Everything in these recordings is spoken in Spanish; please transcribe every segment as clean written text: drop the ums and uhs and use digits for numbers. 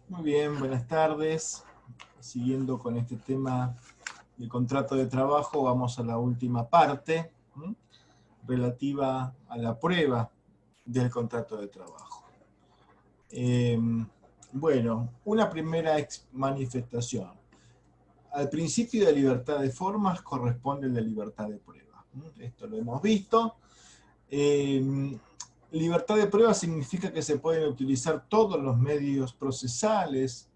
Muy bien, buenas tardes. Siguiendo con este tema del contrato de trabajo, vamos a la última parte, relativa a la prueba del contrato de trabajo. Bueno, una primera manifestación. Al principio de libertad de formas corresponde el de libertad de prueba. Esto lo hemos visto. Libertad de prueba significa que se pueden utilizar todos los medios procesales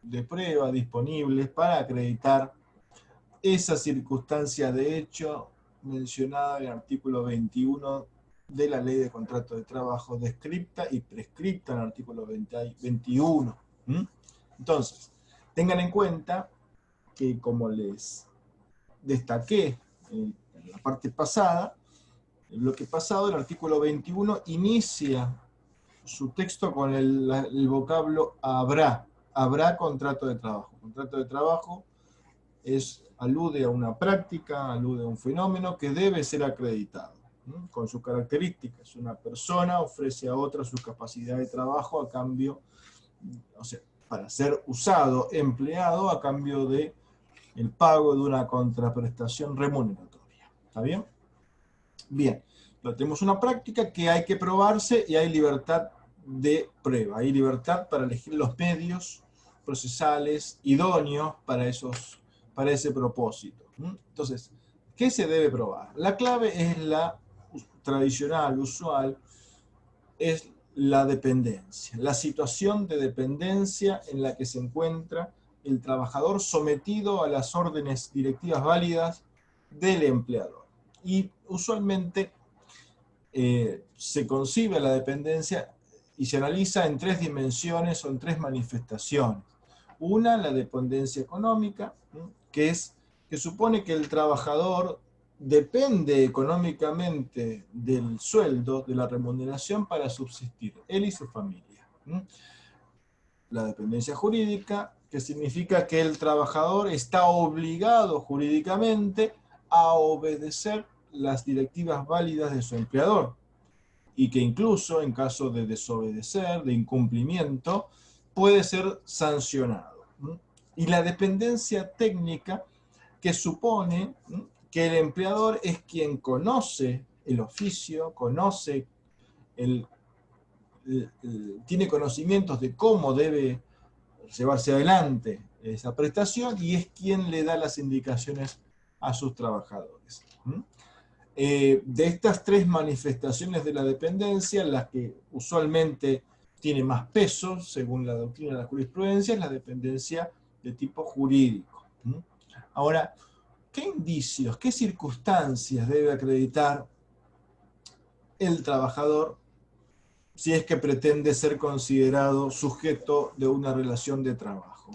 de prueba disponibles para acreditar esa circunstancia de hecho mencionada en el artículo 21 de la Ley de Contrato de Trabajo, descripta y prescripta en el artículo 21. Entonces, tengan en cuenta que, como les destaqué en la parte pasada, el bloque pasado, el artículo 21 inicia su texto con el vocablo habrá. Habrá contrato de trabajo. Contrato de trabajo alude a una práctica, alude a un fenómeno que debe ser acreditado, con sus características. Una persona ofrece a otra su capacidad de trabajo a cambio, o sea, para ser usado, empleado, a cambio de el pago de una contraprestación remuneratoria. ¿Está bien? Bien. Tenemos una práctica que hay que probarse y hay libertad de prueba. Hay libertad para elegir los medios procesales idóneos para ese propósito. Entonces, ¿qué se debe probar? La clave es la tradicional, usual, es la dependencia, la situación de dependencia en la que se encuentra el trabajador sometido a las órdenes directivas válidas del empleador. Y usualmente se concibe la dependencia y se analiza en tres dimensiones o en tres manifestaciones. Una, la dependencia económica, que supone que el trabajador depende económicamente del sueldo, de la remuneración para subsistir, él y su familia. La dependencia jurídica, que significa que el trabajador está obligado jurídicamente a obedecer las directivas válidas de su empleador, y que incluso en caso de desobedecer, de incumplimiento, puede ser sancionado. Y la dependencia técnica, que supone que el empleador es quien conoce el oficio, tiene conocimientos de cómo debe llevarse adelante esa prestación y es quien le da las indicaciones a sus trabajadores. De estas tres manifestaciones de la dependencia, la que usualmente tiene más peso, según la doctrina de la jurisprudencia, es la dependencia de tipo jurídico. Ahora, ¿qué indicios, qué circunstancias debe acreditar el trabajador si es que pretende ser considerado sujeto de una relación de trabajo?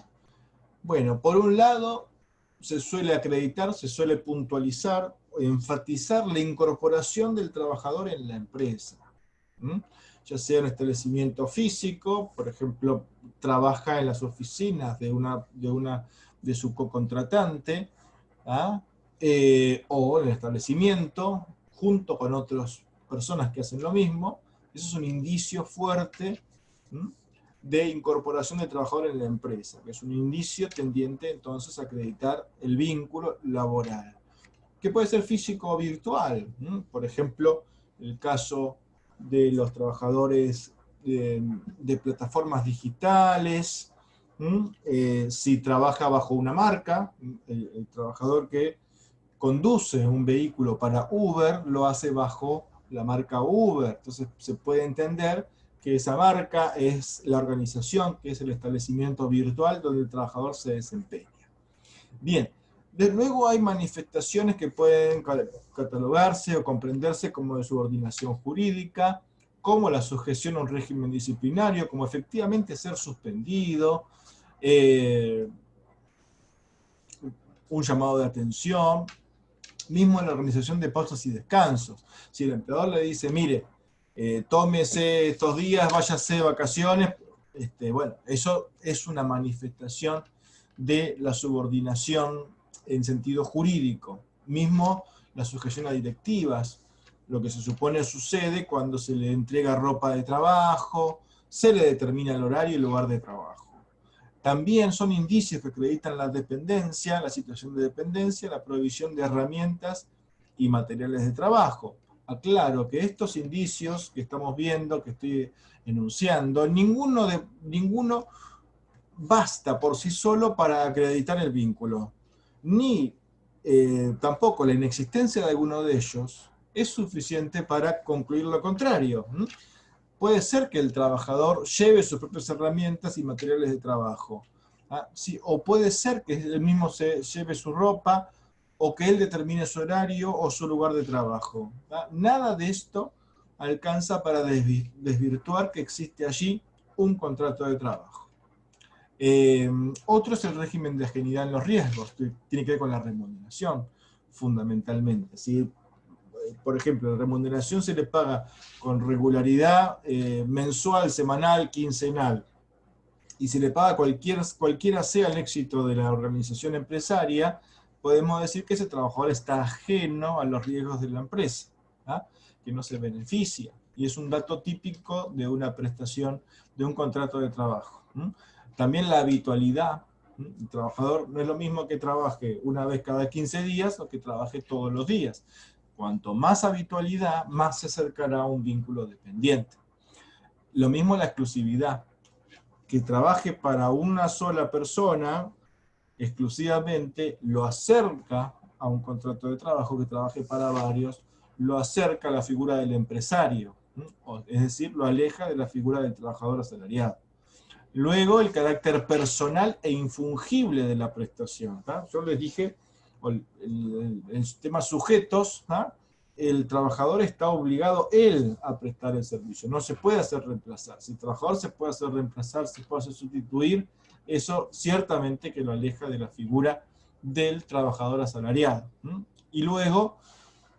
Bueno, por un lado, se suele acreditar, se suele puntualizar, enfatizar la incorporación del trabajador en la empresa. Ya sea en un establecimiento físico, por ejemplo, trabaja en las oficinas de su cocontratante, o en el establecimiento, junto con otras personas que hacen lo mismo. Eso es un indicio fuerte de incorporación de trabajador en la empresa, que es un indicio tendiente entonces a acreditar el vínculo laboral, que puede ser físico o virtual. Por ejemplo, el caso de los trabajadores de plataformas digitales, si trabaja bajo una marca, el trabajador que conduce un vehículo para Uber lo hace bajo la marca Uber. Entonces se puede entender que esa marca es la organización, que es el establecimiento virtual donde el trabajador se desempeña. Bien, desde luego hay manifestaciones que pueden catalogarse o comprenderse como de subordinación jurídica, como la sujeción a un régimen disciplinario, como efectivamente ser suspendido, un llamado de atención, mismo en la organización de pausas y descansos. Si el empleador le dice, mire, tómese estos días, váyase de vacaciones, bueno, eso es una manifestación de la subordinación en sentido jurídico. Mismo la sujeción a directivas, lo que se supone sucede cuando se le entrega ropa de trabajo, se le determina el horario y el lugar de trabajo. También son indicios que acreditan la dependencia, la situación de dependencia, la provisión de herramientas y materiales de trabajo. Aclaro que estos indicios que estamos viendo, que estoy enunciando, ninguno basta por sí solo para acreditar el vínculo, ni tampoco la inexistencia de alguno de ellos es suficiente para concluir lo contrario. Puede ser que el trabajador lleve sus propias herramientas y materiales de trabajo, sí, o puede ser que él mismo se lleve su ropa, o que él determine su horario o su lugar de trabajo. Nada de esto alcanza para desvirtuar que existe allí un contrato de trabajo. Otro es el régimen de ajenidad en los riesgos, que tiene que ver con la remuneración, fundamentalmente. Si, por ejemplo, la remuneración se le paga con regularidad mensual, semanal, quincenal, y se le paga cualquiera sea el éxito de la organización empresaria, podemos decir que ese trabajador está ajeno a los riesgos de la empresa, que no se beneficia. Y es un dato típico de una prestación, de un contrato de trabajo. También la habitualidad. El trabajador no es lo mismo que trabaje una vez cada 15 días o que trabaje todos los días. Cuanto más habitualidad, más se acercará a un vínculo dependiente. Lo mismo la exclusividad. Que trabaje para una sola persona exclusivamente lo acerca a un contrato de trabajo. Que trabaje para varios lo acerca a la figura del empresario, es decir, lo aleja de la figura del trabajador asalariado. Luego, el carácter personal e infungible de la prestación. Yo les dije, el tema sujetos, el trabajador está obligado él a prestar el servicio, no se puede hacer reemplazar. Si el trabajador se puede hacer reemplazar, se puede hacer sustituir, eso ciertamente que lo aleja de la figura del trabajador asalariado. Y luego,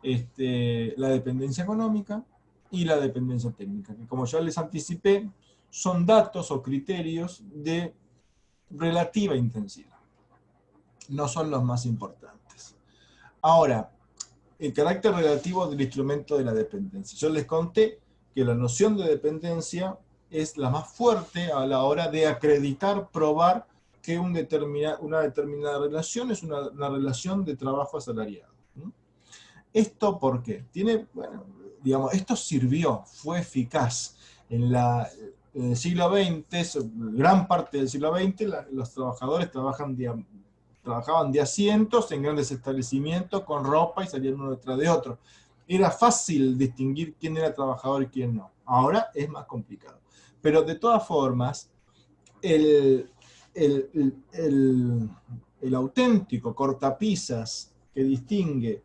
la dependencia económica y la dependencia técnica, que como ya les anticipé, son datos o criterios de relativa intensidad. No son los más importantes. Ahora, el carácter relativo del instrumento de la dependencia. Yo les conté que la noción de dependencia es la más fuerte a la hora de acreditar, probar que una determinada relación es una relación de trabajo asalariado. ¿Esto por qué? Esto sirvió, fue eficaz. En el siglo XX, gran parte del siglo XX, los trabajadores trabajaban de asientos en grandes establecimientos con ropa y salían uno detrás de otro. Era fácil distinguir quién era trabajador y quién no. Ahora es más complicado. Pero de todas formas, el auténtico cortapisas que distingue,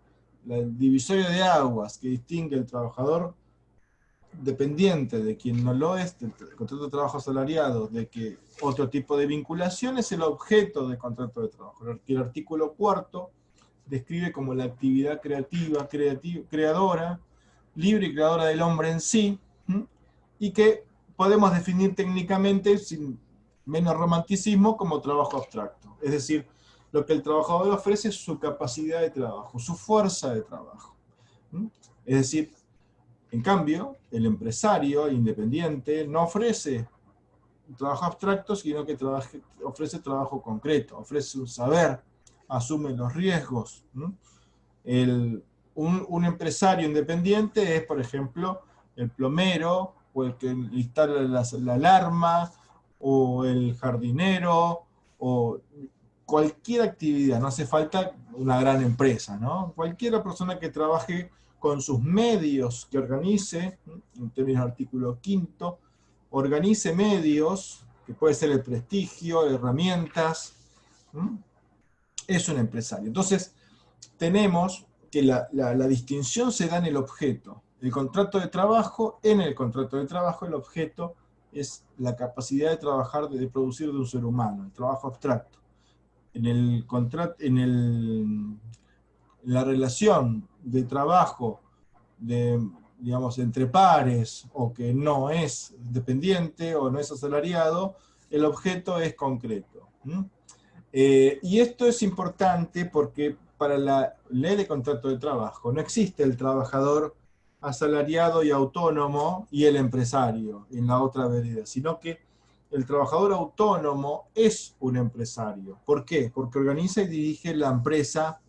el divisorio de aguas que distingue el trabajador dependiente de quien no lo es, del contrato de trabajo asalariado, de que otro tipo de vinculación es el objeto del contrato de trabajo. El artículo 4 describe como la actividad creadora, libre y creadora del hombre en sí, y que podemos definir técnicamente, sin menos romanticismo, como trabajo abstracto. Es decir, lo que el trabajador ofrece es su capacidad de trabajo, su fuerza de trabajo. Es decir, en cambio, el empresario independiente no ofrece trabajo abstracto, sino que ofrece trabajo concreto, ofrece un saber, asume los riesgos. Un empresario independiente es, por ejemplo, el plomero, o el que instala la alarma, o el jardinero, o cualquier actividad, no hace falta una gran empresa, ¿no? Cualquier persona que trabaje con sus medios, que organice, en términos del artículo 5, organice medios, que puede ser el prestigio, herramientas, es un empresario. Entonces, tenemos que la distinción se da en el objeto. El contrato de trabajo, en el contrato de trabajo, el objeto es la capacidad de trabajar, de producir de un ser humano, el trabajo abstracto. En la relación de trabajo entre pares, o que no es dependiente o no es asalariado, el objeto es concreto. Y esto es importante porque para la ley de contrato de trabajo no existe el trabajador asalariado y autónomo y el empresario en la otra vereda, sino que el trabajador autónomo es un empresario. ¿Por qué? Porque organiza y dirige la empresa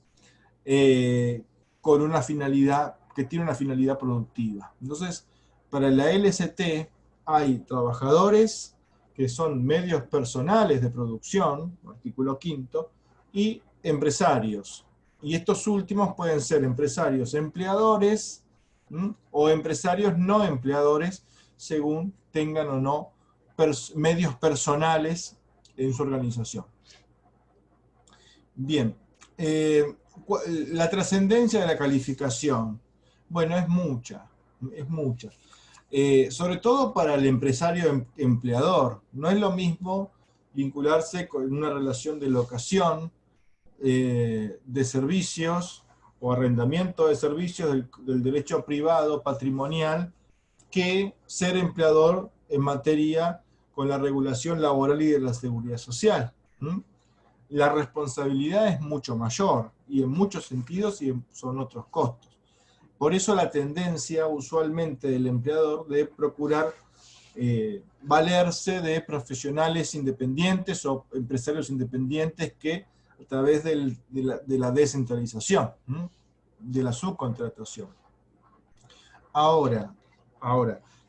con una finalidad, que tiene una finalidad productiva. Entonces, para la LST hay trabajadores que son medios personales de producción, artículo 5, y empresarios. Y estos últimos pueden ser empresarios empleadores, o empresarios no empleadores, según tengan o no medios personales en su organización. Bien, la trascendencia de la calificación, bueno, es mucha, es mucha. Sobre todo para el empresario empleador. No es lo mismo vincularse con una relación de locación de servicios o arrendamiento de servicios del derecho privado patrimonial que ser empleador en materia con la regulación laboral y de la seguridad social. La responsabilidad es mucho mayor y en muchos sentidos y son otros costos. Por eso la tendencia usualmente del empleador de procurar valerse de profesionales independientes o empresarios independientes que a través de la descentralización, de la subcontratación. Ahora,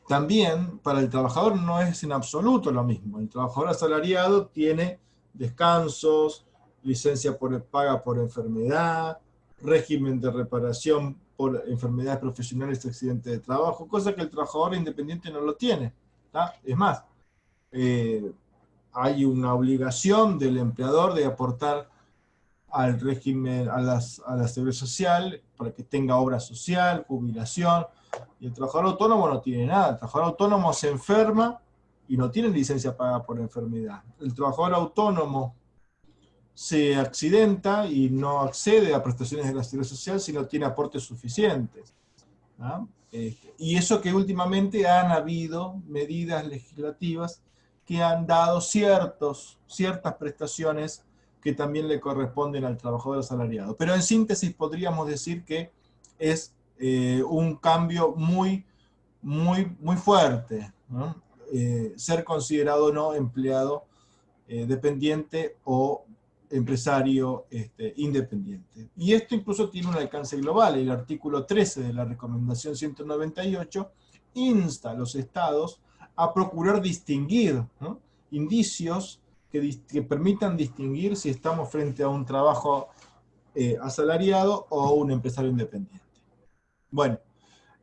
también para el trabajador no es en absoluto lo mismo. El trabajador asalariado tiene descansos, licencia paga por enfermedad, régimen de reparación por enfermedades profesionales y accidentes de trabajo, cosa que el trabajador independiente no lo tiene. ¿Tá? Es más, hay una obligación del empleador de aportar al régimen, a la seguridad social, para que tenga obra social, jubilación, y el trabajador autónomo no tiene nada. El trabajador autónomo se enferma y no tiene licencia pagada por enfermedad. El trabajador autónomo se accidenta y no accede a prestaciones de la seguridad social si no tiene aportes suficientes. ¿No? Y eso que últimamente han habido medidas legislativas que han dado ciertas prestaciones que también le corresponden al trabajador asalariado. Pero en síntesis podríamos decir que es un cambio muy fuerte, ¿no? Ser considerado o no empleado dependiente o empresario independiente. Y esto incluso tiene un alcance global. El artículo 13 de la Recomendación 198 insta a los estados a procurar distinguir, ¿no?, indicios que permitan distinguir si estamos frente a un trabajo asalariado o un empresario independiente. Bueno,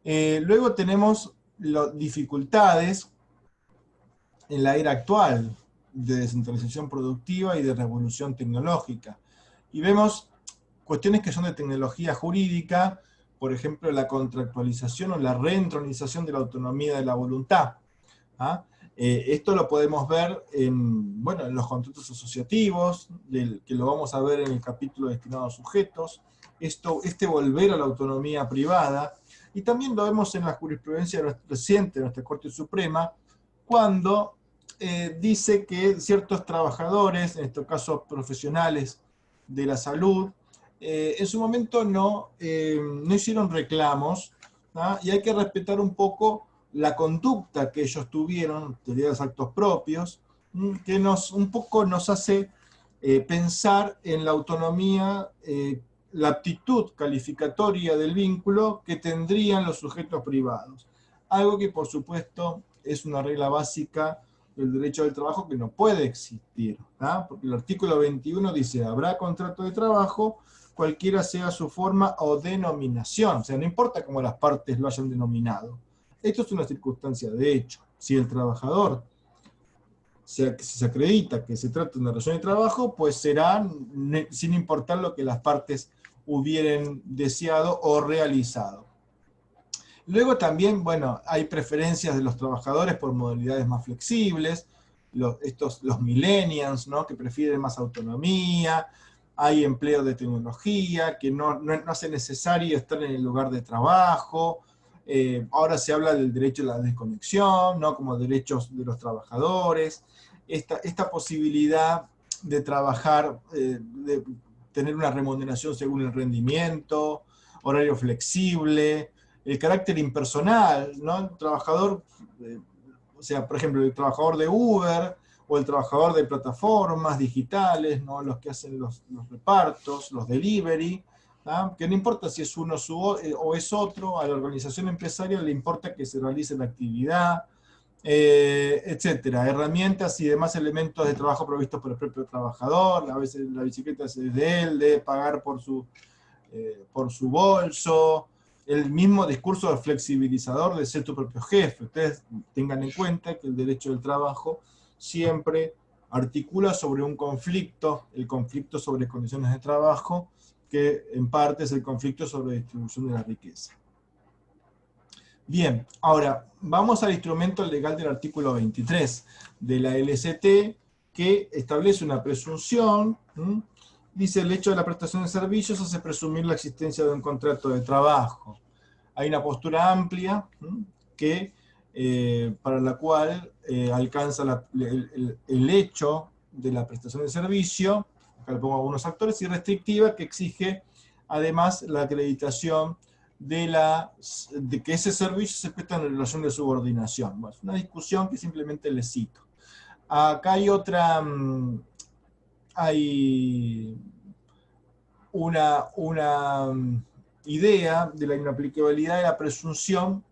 luego tenemos las dificultades en la era actual de descentralización productiva y de revolución tecnológica. Y vemos cuestiones que son de tecnología jurídica, por ejemplo, la contractualización o la reentronización de la autonomía de la voluntad. ¿Ah? Esto lo podemos ver en los contratos asociativos, que lo vamos a ver en el capítulo destinado a sujetos, volver a la autonomía privada, y también lo vemos en la jurisprudencia reciente de nuestra Corte Suprema, cuando dice que ciertos trabajadores, en este caso profesionales de la salud, en su momento no hicieron reclamos, ¿no? Y hay que respetar un poco la conducta que ellos tuvieron, teoría de los actos propios, que un poco nos hace pensar en la autonomía, la aptitud calificatoria del vínculo que tendrían los sujetos privados. Algo que, por supuesto, es una regla básica del derecho del trabajo que no puede existir, ¿tá? Porque el artículo 21 dice, habrá contrato de trabajo, cualquiera sea su forma o denominación. O sea, no importa cómo las partes lo hayan denominado. Esto es una circunstancia de hecho. Si el trabajador si se acredita que se trata de una relación de trabajo, pues será sin importar lo que las partes hubieran deseado o realizado. Luego también, hay preferencias de los trabajadores por modalidades más flexibles, los millennials, ¿no?, que prefieren más autonomía, hay empleo de tecnología, que no hace necesario estar en el lugar de trabajo. Ahora se habla del derecho a la desconexión, ¿no?, como derechos de los trabajadores. Esta posibilidad de trabajar, de tener una remuneración según el rendimiento, horario flexible, el carácter impersonal, ¿no? El trabajador, por ejemplo, el trabajador de Uber, o el trabajador de plataformas digitales, ¿no? Los que hacen los repartos, los delivery, ¿ah? Que no importa si es uno o es otro, a la organización empresarial le importa que se realice la actividad, etcétera, herramientas y demás elementos de trabajo provistos por el propio trabajador. A veces la bicicleta es de él, debe pagar por su bolso, el mismo discurso de flexibilizador de ser tu propio jefe. Ustedes tengan en cuenta que el derecho del trabajo siempre articula sobre un conflicto, el conflicto sobre condiciones de trabajo, que en parte es el conflicto sobre distribución de la riqueza. Bien, ahora vamos al instrumento legal del artículo 23 de la LST, que establece una presunción. Dice: el hecho de la prestación de servicios hace presumir la existencia de un contrato de trabajo. Hay una postura amplia que, para la cual alcanza el hecho de la prestación de servicio, acá le pongo algunos actores, y restrictiva, que exige además la acreditación de que ese servicio se presta en relación de subordinación. Bueno, es una discusión que simplemente les cito. Acá hay hay una idea de la inaplicabilidad de la presunción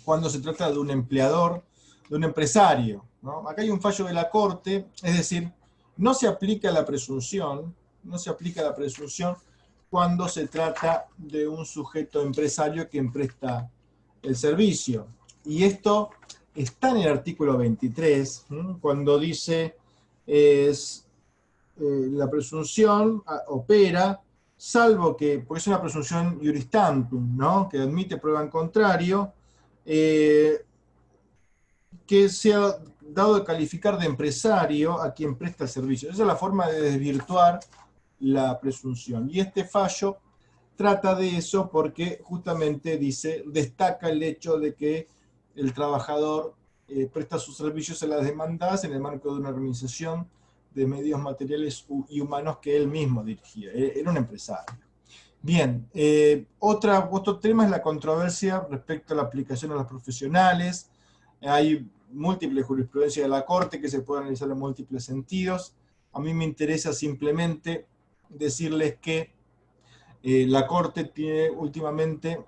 cuando se trata de un empleador, de un empresario, ¿no? Acá hay un fallo de la Corte, es decir, no se aplica la presunción cuando se trata de un sujeto empresario que presta el servicio. Y esto está en el artículo 23, cuando dice la presunción opera, salvo que, porque es una presunción iuris tantum, ¿no? Que admite prueba en contrario, que sea dado de calificar de empresario a quien presta el servicio. Esa es la forma de desvirtuar la presunción. Y este fallo trata de eso porque justamente destaca el hecho de que el trabajador presta sus servicios a las demandadas en el marco de una organización de medios materiales y humanos que él mismo dirigía. Era un empresario. Bien, otro tema es la controversia respecto a la aplicación a los profesionales. Hay múltiples jurisprudencias de la Corte que se pueden analizar en múltiples sentidos. A mí me interesa simplemente decirles que la Corte tiene últimamente,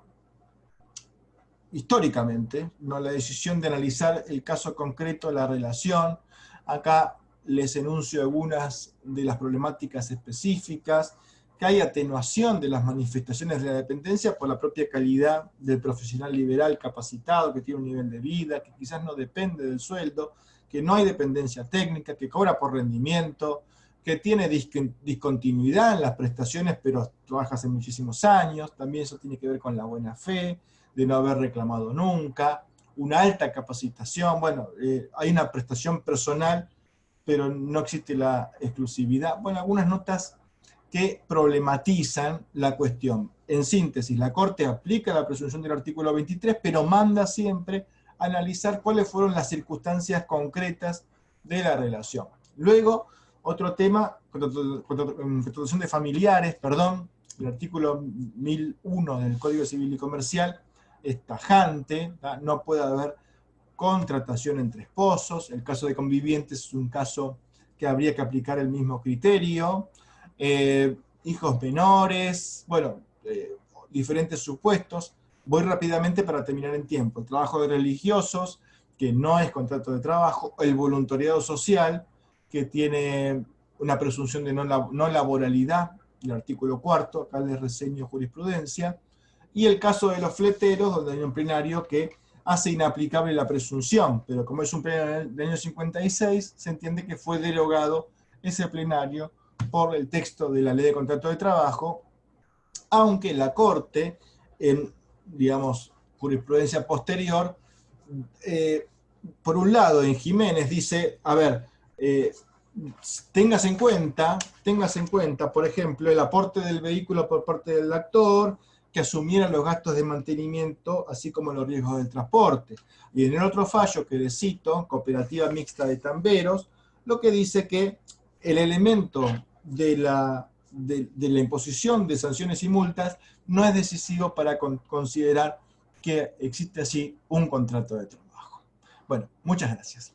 históricamente, ¿no?, la decisión de analizar el caso concreto, la relación. Acá les enuncio algunas de las problemáticas específicas, que hay atenuación de las manifestaciones de la dependencia por la propia calidad del profesional liberal capacitado, que tiene un nivel de vida, que quizás no depende del sueldo, que no hay dependencia técnica, que cobra por rendimiento, que tiene discontinuidad en las prestaciones, pero trabaja hace muchísimos años. También eso tiene que ver con la buena fe, de no haber reclamado nunca, una alta capacitación. Bueno, hay una prestación personal, pero no existe la exclusividad. Bueno, algunas notas que problematizan la cuestión. En síntesis, la Corte aplica la presunción del artículo 23, pero manda siempre a analizar cuáles fueron las circunstancias concretas de la relación. Luego, otro tema, contratación de familiares, el artículo 1001 del Código Civil y Comercial es tajante, ¿tá? No puede haber contratación entre esposos. El caso de convivientes es un caso que habría que aplicar el mismo criterio. Hijos menores, bueno, diferentes supuestos. Voy rápidamente para terminar en tiempo. El trabajo de religiosos, que no es contrato de trabajo. El voluntariado social, que tiene una presunción de no laboralidad, el artículo 4, acá les reseño jurisprudencia. Y el caso de los fleteros, donde hay un plenario que hace inaplicable la presunción, pero como es un plenario del año 56, se entiende que fue derogado ese plenario por el texto de la Ley de Contrato de Trabajo, aunque la Corte, en, digamos, jurisprudencia posterior, por un lado, en Jiménez dice, a ver, tengas en cuenta, por ejemplo, el aporte del vehículo por parte del actor, que asumiera los gastos de mantenimiento, así como los riesgos del transporte. Y en el otro fallo que les cito, Cooperativa Mixta de Tamberos, lo que dice que el elemento de la imposición de sanciones y multas no es decisivo para considerar que existe así un contrato de trabajo. Bueno, muchas gracias.